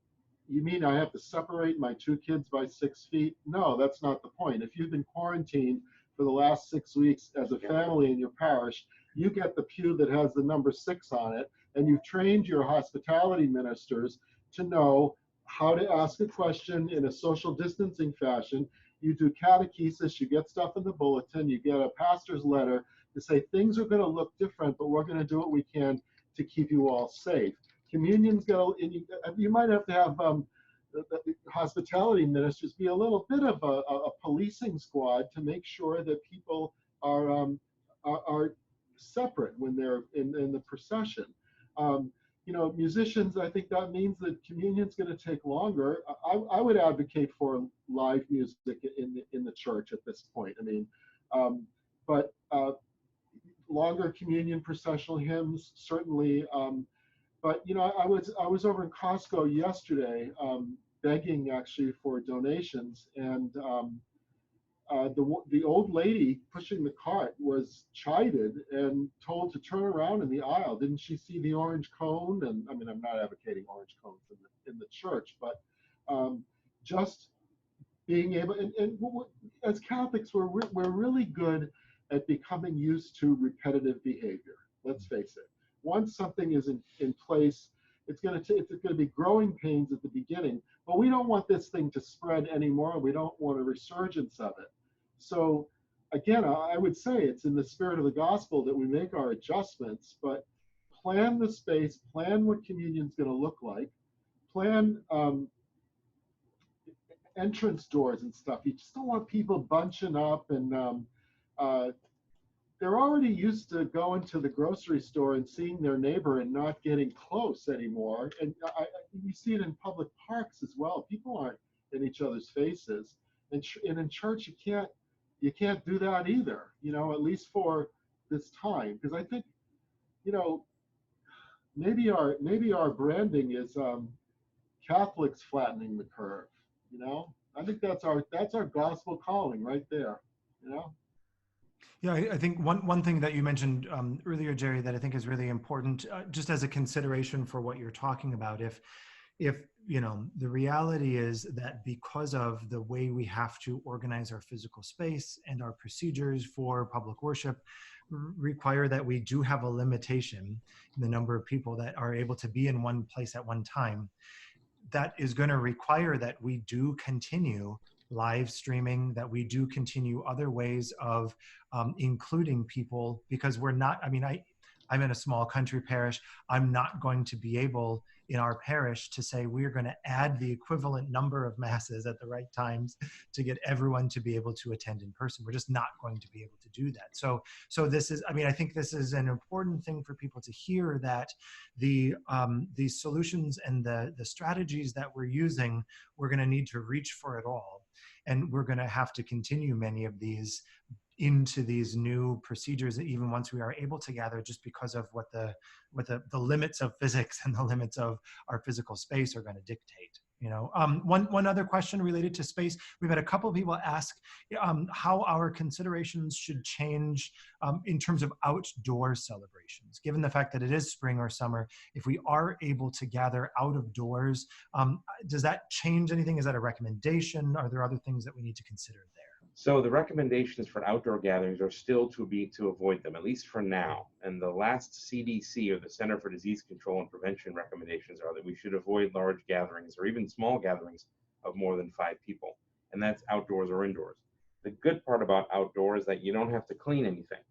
you mean I have to separate my two kids by 6 feet? No, that's not the point. If you've been quarantined for the last 6 weeks as a family in your parish, you get the pew that has the number 6 on it, and you've trained your hospitality ministers to know how to ask a question in a social distancing fashion. You do catechesis, you get stuff in the bulletin, you get a pastor's letter to say things are going to look different, but we're going to do what we can to keep you all safe. Communion's going to, you might have to have the hospitality ministers be a little bit of a policing squad to make sure that people are separate when they're in the procession. You know, musicians, I think that means that communion's going to take longer. I would advocate for live music in the church at this point. I mean, but longer communion processional hymns certainly. But you know, I was over in Costco yesterday, begging actually for donations, and the old lady pushing the cart was chided and told to turn around in the aisle. Didn't she see the orange cone? And I mean, I'm not advocating orange cones in the church, but just being able, and as Catholics, we're really good at becoming used to repetitive behavior. Let's face it. Once something is in place, it's going to be growing pains at the beginning, but we don't want this thing to spread anymore. We don't want a resurgence of it. So again, I would say it's in the spirit of the gospel that we make our adjustments, but plan the space, plan what communion's going to look like, plan entrance doors and stuff. You just don't want people bunching up, and they're already used to going to the grocery store and seeing their neighbor and not getting close anymore. And you see it in public parks as well. People aren't in each other's faces, and in church you can't do that either. You know, at least for this time, because I think, you know, maybe our branding is Catholics flattening the curve. You know, I think that's our gospel calling right there. You know. Yeah, I think one thing that you mentioned earlier, Jerry, that I think is really important, just as a consideration for what you're talking about, if you know, the reality is that because of the way we have to organize our physical space and our procedures for public worship require that we do have a limitation in the number of people that are able to be in one place at one time, that is going to require that we do continue live streaming, that we do continue other ways of including people, because we're not, I mean, I'm in a small country parish. I'm not going to be able in our parish to say we're going to add the equivalent number of masses at the right times to get everyone to be able to attend in person. We're just not going to be able to do that. So this is, I mean, I think this is an important thing for people to hear, that the solutions and the strategies that we're using, we're going to need to reach for it all. And we're going to have to continue many of these into these new procedures, even once we are able to gather, just because of what the limits of physics and the limits of our physical space are going to dictate. You know, one other question related to space. We've had a couple of people ask how our considerations should change in terms of outdoor celebrations, given the fact that it is spring or summer. If we are able to gather out of doors, does that change anything? Is that a recommendation? Are there other things that we need to consider there? So the recommendations for outdoor gatherings are still to avoid them, at least for now. And the last CDC, or the Center for Disease Control and Prevention, recommendations are that we should avoid large gatherings or even small gatherings of more than 5 people. And that's outdoors or indoors. The good part about outdoor is that you don't have to clean anything.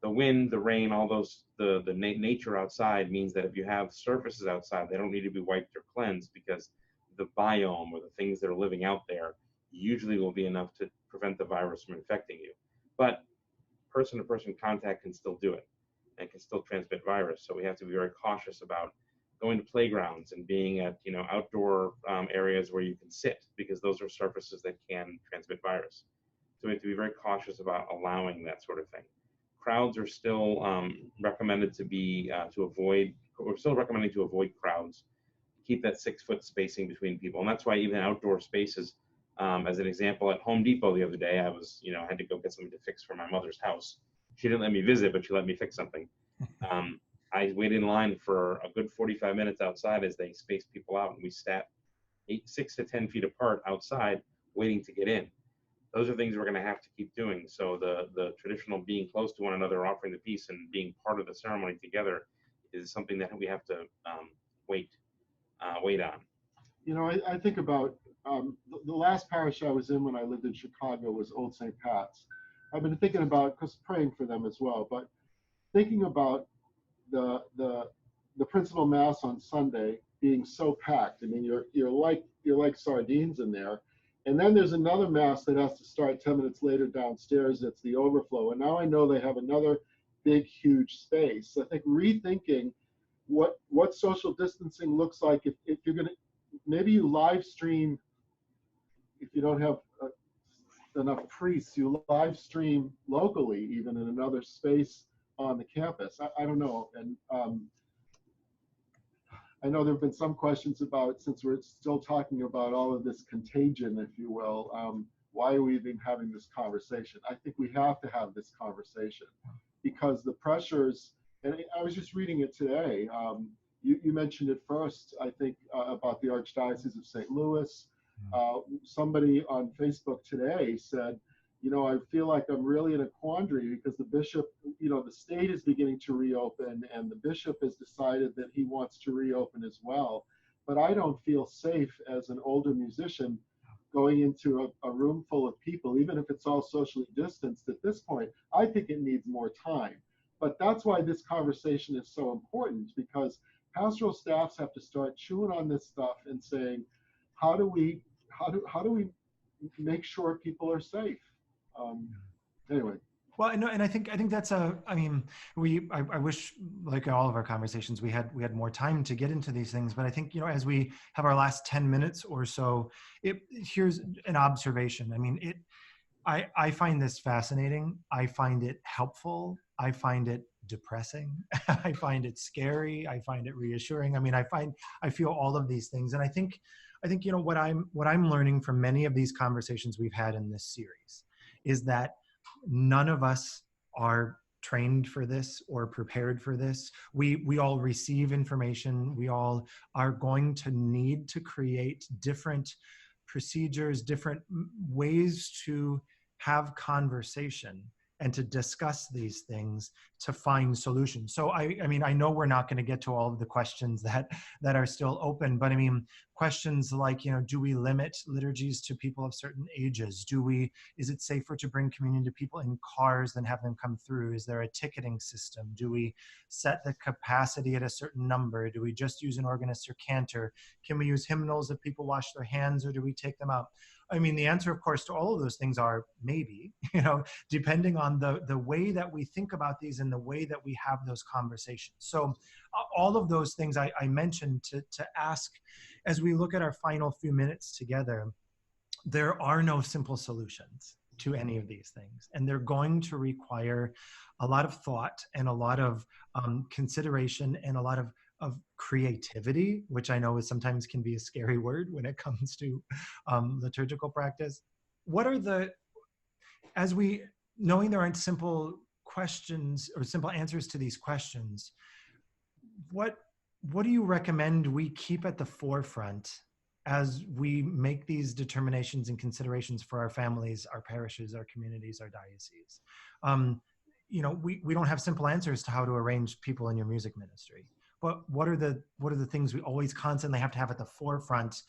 The wind, the rain, all those, the nature outside means that if you have surfaces outside, they don't need to be wiped or cleansed, because the biome, or the things that are living out there, usually will be enough to prevent the virus from infecting you. But person-to-person contact can still do it and can still transmit virus. So we have to be very cautious about going to playgrounds and being at, you know, outdoor areas where you can sit, because those are surfaces that can transmit virus. So we have to be very cautious about allowing that sort of thing. Crowds are still recommended to avoid. We're still recommending to avoid crowds. Keep that 6-foot spacing between people, and that's why even outdoor spaces. As an example, at Home Depot the other day, I had to go get something to fix for my mother's house. She didn't let me visit, but she let me fix something. I waited in line for a good 45 minutes outside as they spaced people out, and we sat 6 to 10 feet apart outside waiting to get in. Those are things we're going to have to keep doing. So the traditional being close to one another, offering the peace and being part of the ceremony together is something that we have to wait on. You know, I think about the last parish I was in when I lived in Chicago was Old St. Pat's. I've been thinking about, because praying for them as well, but thinking about the principal mass on Sunday being so packed. I mean, you're like sardines in there. And then there's another mass that has to start 10 minutes later downstairs. It's the overflow. And now I know they have another big, huge space. I think rethinking what social distancing looks like if you're going to, maybe you live stream, if you don't have enough priests, you live stream locally, even in another space on the campus. I don't know. And I know there have been some questions about, since we're still talking about all of this contagion, if you will, why are we even having this conversation? I think we have to have this conversation because the pressures, and I was just reading it today. You mentioned it first, I think, about the Archdiocese of St. Louis. Somebody on Facebook today said, you know, I feel like I'm really in a quandary because the bishop, you know, the state is beginning to reopen and the bishop has decided that he wants to reopen as well. But I don't feel safe as an older musician going into a room full of people, even if it's all socially distanced at this point. I think it needs more time. But that's why this conversation is so important, because pastoral staffs have to start chewing on this stuff and saying, how do we make sure people are safe? Anyway. Well, no, and I think that's I mean, I wish, like all of our conversations, we had more time to get into these things. But I think, you know, as we have our last 10 minutes or so, here's an observation. I mean, I find this fascinating. I find it helpful. I find it depressing. I find it scary. I find it reassuring. I mean, I feel all of these things. And I think, you know, what I'm learning from many of these conversations we've had in this series is that none of us are trained for this or prepared for this. We all receive information. We all are going to need to create different procedures, different ways to have conversation and to discuss these things to find solutions. So I mean, I know we're not going to get to all of the questions that are still open, but I mean, questions like, you know, do we limit liturgies to people of certain ages? Is it safer to bring communion to people in cars than have them come through? Is there a ticketing system? Do we set the capacity at a certain number? Do we just use an organist or cantor? Can we use hymnals if people wash their hands, or do we take them out? I mean, the answer, of course, to all of those things are maybe, you know, depending on the way that we think about these and the way that we have those conversations. So all of those things I mentioned to ask as we look at our final few minutes together. There are no simple solutions to any of these things, and they're going to require a lot of thought and a lot of consideration and a lot of creativity, which I know is sometimes can be a scary word when it comes to liturgical practice. What are knowing there aren't simple questions or simple answers to these questions, what do you recommend we keep at the forefront as we make these determinations and considerations for our families, our parishes, our communities, our dioceses? You know, we don't have simple answers to how to arrange people in your music ministry. But what are the things we always constantly have to have at the forefront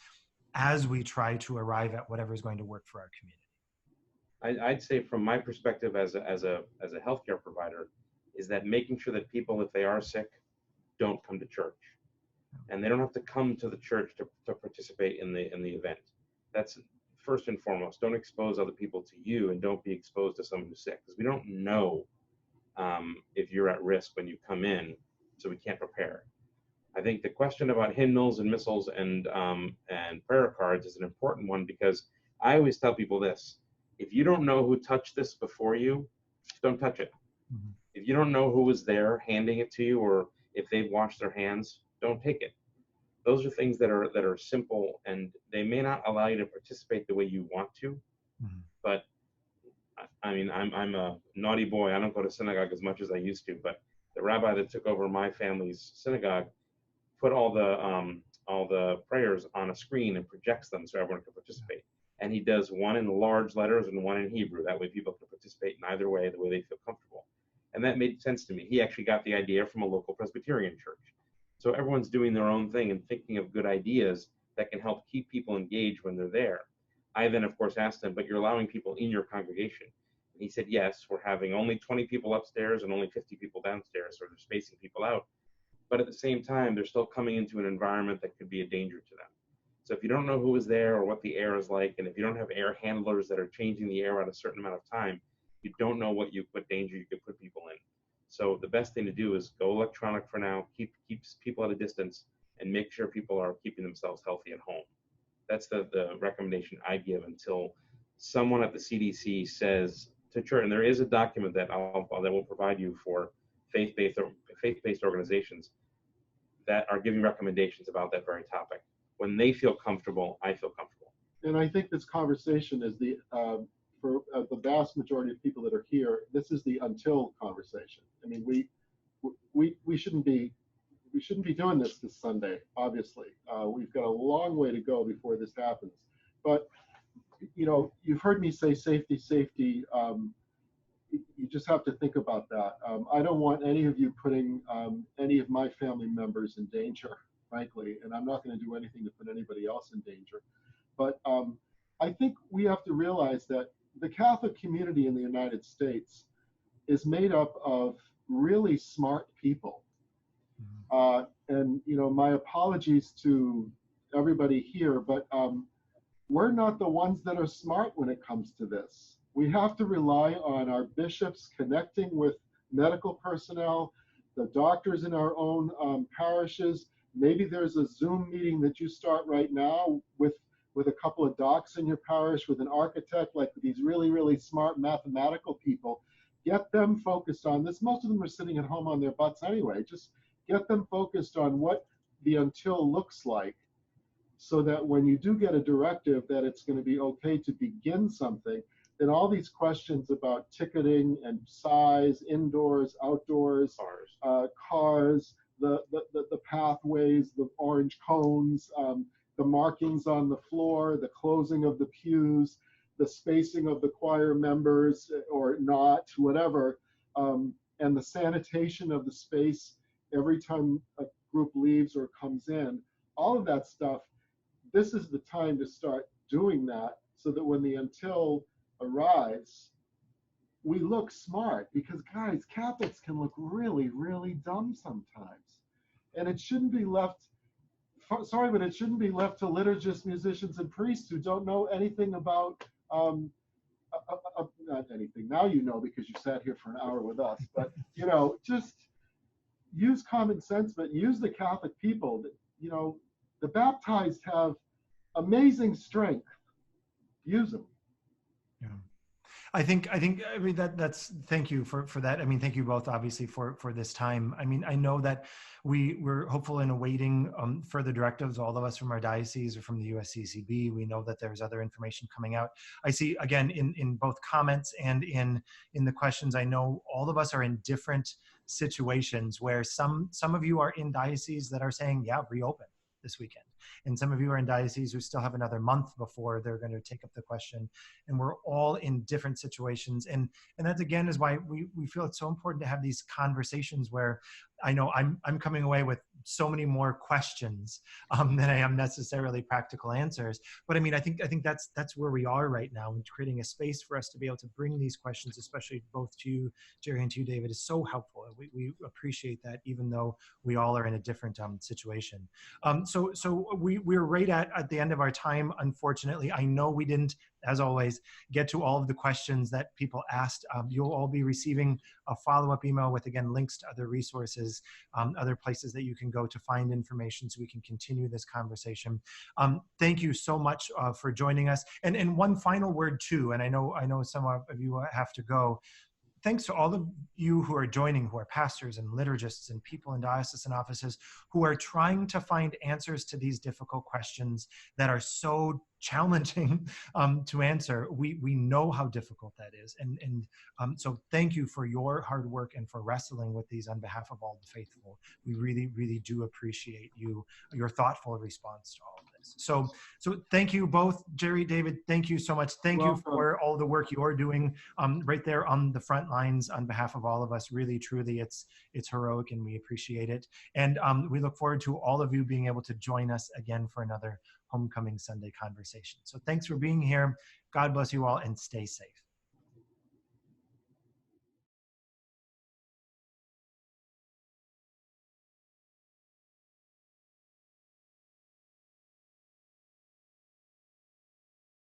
as we try to arrive at whatever is going to work for our community? I'd say, from my perspective as a healthcare provider, is that making sure that people, if they are sick, don't come to church, and they don't have to come to the church to participate in the event. That's first and foremost. Don't expose other people to you, and don't be exposed to someone who's sick, because we don't know if you're at risk when you come in, so we can't prepare. I think the question about hymnals and missals and prayer cards is an important one, because I always tell people this: if you don't know who touched this before you, don't touch it. Mm-hmm. If you don't know who was there handing it to you, or if they've washed their hands, don't take it. Those are things that are simple, and they may not allow you to participate the way you want to. Mm-hmm. But I mean, I'm a naughty boy. I don't go to synagogue as much as I used to, but the rabbi that took over my family's synagogue put all all the prayers on a screen and projects them so everyone can participate. And he does one in large letters and one in Hebrew. That way people can participate in either way, the way they feel comfortable. And that made sense to me. He actually got the idea from a local Presbyterian church. So everyone's doing their own thing and thinking of good ideas that can help keep people engaged when they're there. I then, of course, asked him, but you're allowing people in your congregation? And he said, yes, we're having only 20 people upstairs and only 50 people downstairs, so they're spacing people out. But at the same time, they're still coming into an environment that could be a danger to them. So if you don't know who is there or what the air is like, and if you don't have air handlers that are changing the air at a certain amount of time, you don't know what danger you could put people in. So the best thing to do is go electronic for now, keep people at a distance, and make sure people are keeping themselves healthy at home. That's the recommendation I give until someone at the CDC says to church, and there is a document that will provide you for faith-based organizations that are giving recommendations about that very topic. When they feel comfortable, I feel comfortable. And I think this conversation is for the vast majority of people that are here, this is the until conversation. I mean, we shouldn't be doing this Sunday, obviously. We've got a long way to go before this happens. But, you know, you've heard me say safety, safety. You just have to think about that. I don't want any of you putting any of my family members in danger, frankly, and I'm not going to do anything to put anybody else in danger. But I think we have to realize that the Catholic community in the United States is made up of really smart people. And, you know, my apologies to everybody here, but we're not the ones that are smart when it comes to this. We have to rely on our bishops connecting with medical personnel, the doctors in our own parishes. Maybe there's a Zoom meeting that you start right now with a couple of docs in your parish, with an architect, like these really, really smart mathematical people. Get them focused on this. Most of them are sitting at home on their butts anyway. Just get them focused on what the until looks like, so that when you do get a directive that it's going to be okay to begin something, then all these questions about ticketing and size, indoors, outdoors, cars, the pathways, the orange cones, the markings on the floor, the closing of the pews, the spacing of the choir members or not, whatever, and the sanitation of the space every time a group leaves or comes in, all of that stuff, this is the time to start doing that, so that when the until arrives, we look smart. Because guys, Catholics can look really, really dumb sometimes. And it shouldn't be left, sorry, but it shouldn't be left to liturgists, musicians, and priests who don't know anything about, not anything. Now you know, because you sat here for an hour with us. But, you know, just use common sense, but use the Catholic people. You know, the baptized have amazing strength. Use them. Yeah. I mean, that's, thank you for that. I mean, thank you both, obviously, for this time. I mean, I know that we're hopeful and awaiting further directives, all of us from our diocese or from the USCCB. We know that there's other information coming out. I see, again, in both comments and in the questions, I know all of us are in different situations where some of you are in dioceses that are saying, yeah, reopen this weekend. And some of you are in dioceses who still have another month before they're going to take up the question. And we're all in different situations. And that, again, is why we feel it's so important to have these conversations where I know I'm coming away with so many more questions than I am necessarily practical answers. But I mean, I think that's where we are right now, and creating a space for us to be able to bring these questions, especially both to you, Jerry, and to you, David, is so helpful. We appreciate that, even though we all are in a different situation. So we're right at the end of our time, unfortunately. I know we didn't, as always, get to all of the questions that people asked. You'll all be receiving a follow-up email with, again, links to other resources, other places that you can go to find information so we can continue this conversation. Thank you so much for joining us. And one final word too, and I know some of you have to go. thanks to all of you who are joining, who are pastors and liturgists and people in diocesan offices who are trying to find answers to these difficult questions that are so challenging to answer. We know how difficult that is. And so thank you for your hard work and for wrestling with these on behalf of all the faithful. We really, really do appreciate your thoughtful response to all of this. So thank you both, Jerry, David, thank you so much. Thank you for all the work you're doing right there on the front lines on behalf of all of us. Really, truly, it's heroic and we appreciate it. And we look forward to all of you being able to join us again for another Homecoming Sunday conversation. So thanks for being here. God bless you all and stay safe.